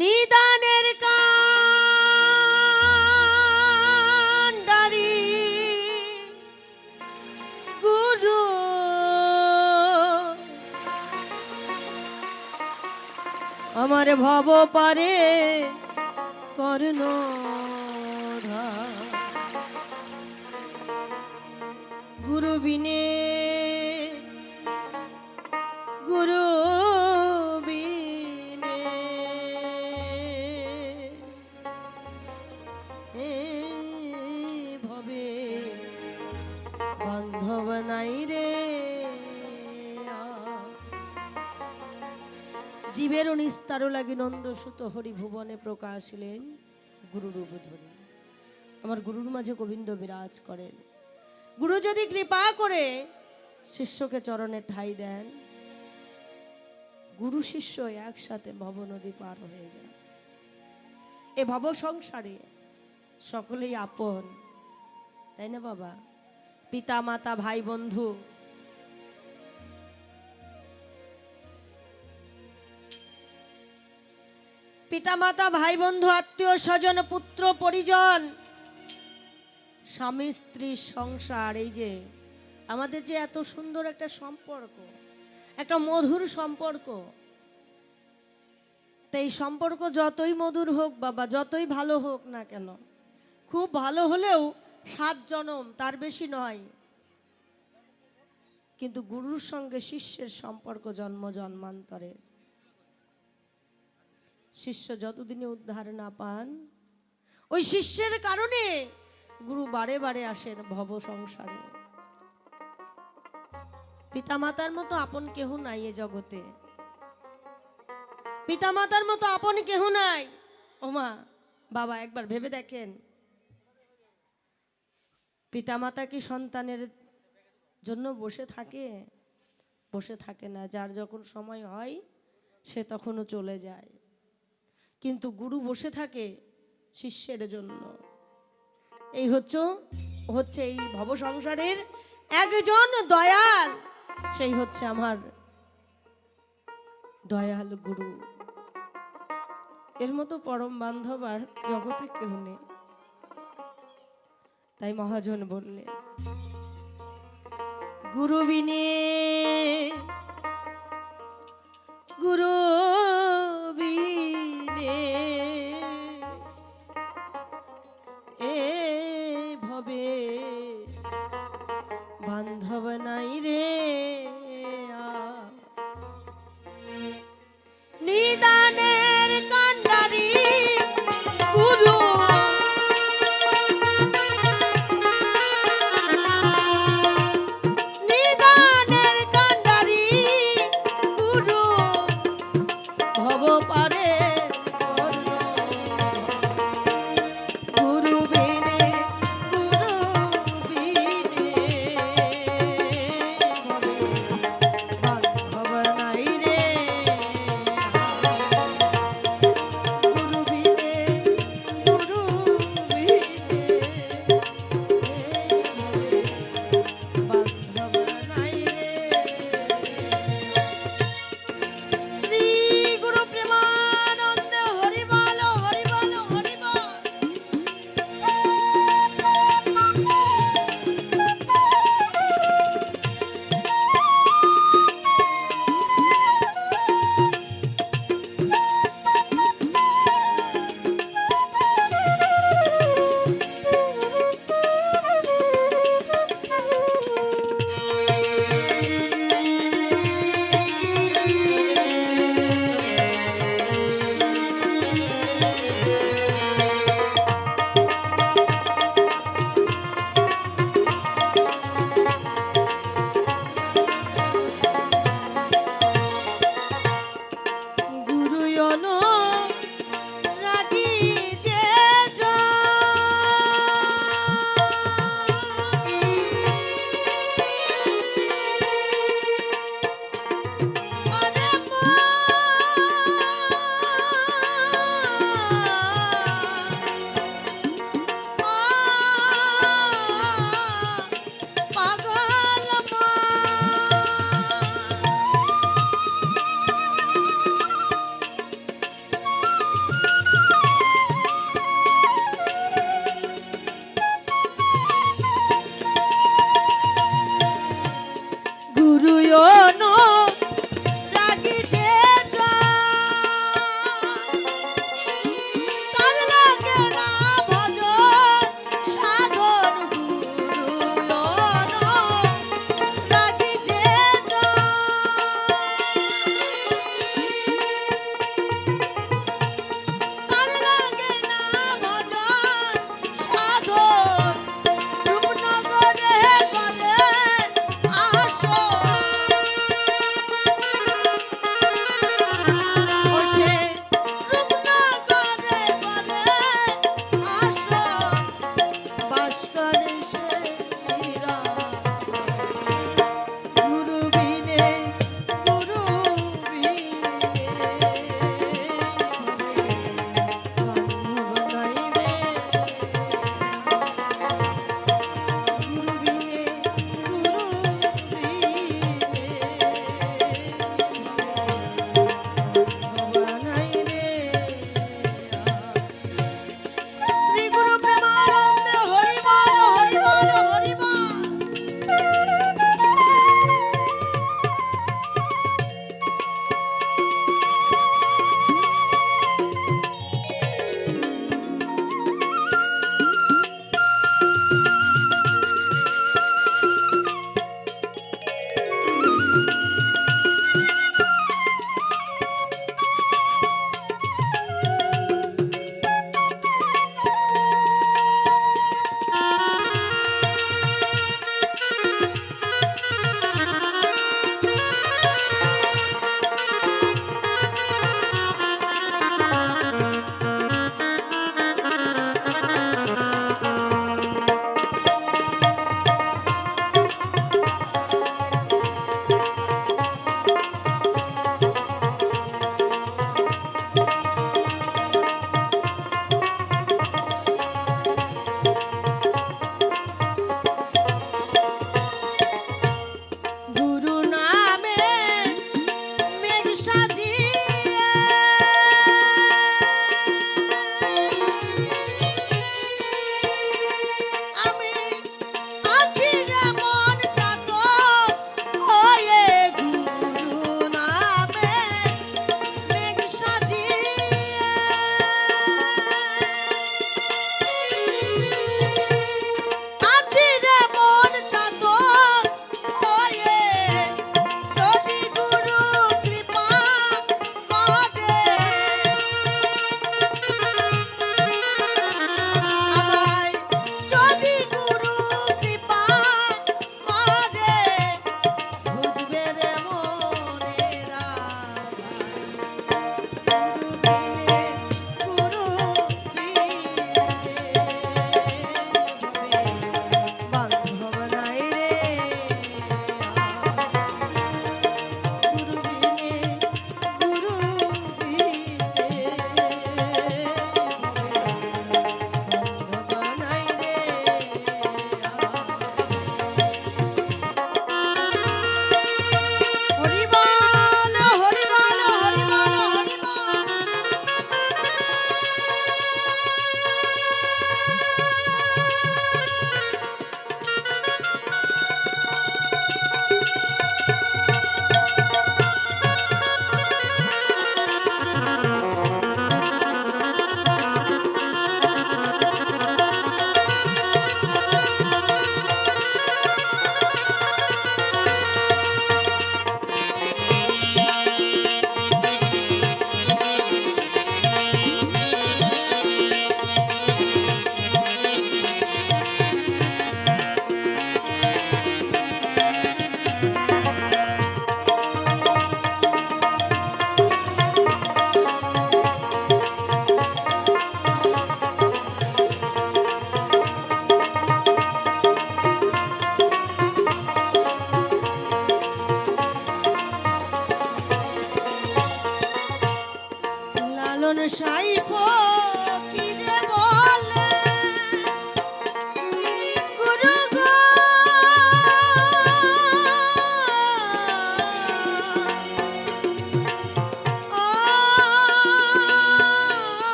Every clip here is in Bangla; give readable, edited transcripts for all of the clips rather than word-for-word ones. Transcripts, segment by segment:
নিদানের কান্ডারি গুরু আমার ভব পারে কর্ণ গুরু বিনে গুরু বিনে ভবে বান্ধব নাই রে। জীবের নিস্তার লাগি নন্দসুত হরি ভুবনে প্রকাশিলেন গুরুরূপ ধরি। আমার গুরুর মাঝে গোবিন্দ বিরাজ করেন। গুরু যদি কৃপা করে শিষ্যকে চরণে ঠাঁই দেন, গুরু শিষ্য একসাথে ভব নদী পার হয়ে যায়। এ ভব সংসারে সকলেই আপন, তাই না বাবা? পিতা মাতা ভাই বন্ধু, পিতা মাতা ভাই বন্ধু আত্মীয় স্বজন পুত্র পরিজন স্বামী স্ত্রী সংসার, এই যে আমাদের যে এত সুন্দর একটা সম্পর্ক, একটা মধুর সম্পর্ক, তাই এই সম্পর্ক যতই মধুর হোক বাবা, যতই ভালো হোক না কেন, খুব ভালো হলেও 7 জনম তার বেশি নয়। কিন্তু গুরুর সঙ্গে শিষ্যের সম্পর্ক জন্ম জন্মান্তরের। শিষ্য যতদিনে উদ্ধার না পান, ওই শিষ্যের কারণে গুরু বারে বারে আসেন ভব সংসারে। পিতামাতার মতো আপন কেহ নাই এ জগতে, পিতামাতার মতো আপন কেহ নাই। ওমা বাবা, একবার ভেবে দেখেন, পিতামাতা কি সন্তানের জন্য বসে থাকে? বসে থাকে না। যার যখন সময় হয় সে তখনও চলে যায়। কিন্তু গুরু বসে থাকে শিষ্যের জন্য। এই হচ্ছে এই ভব সংসারের একজন দয়াল, সেই হচ্ছে আমার দয়াল গুরু। এর মতো পরম বান্ধব আর জগতে কেউ নেই। তাই মহাজন বললেন, গুরু বিনে গুরু বিনে এ ভবে বান্ধব নাই রে। নিদানের কান্ডারি গুরু নিদানের কান্ডারি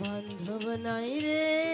বান্ধব নাই রে।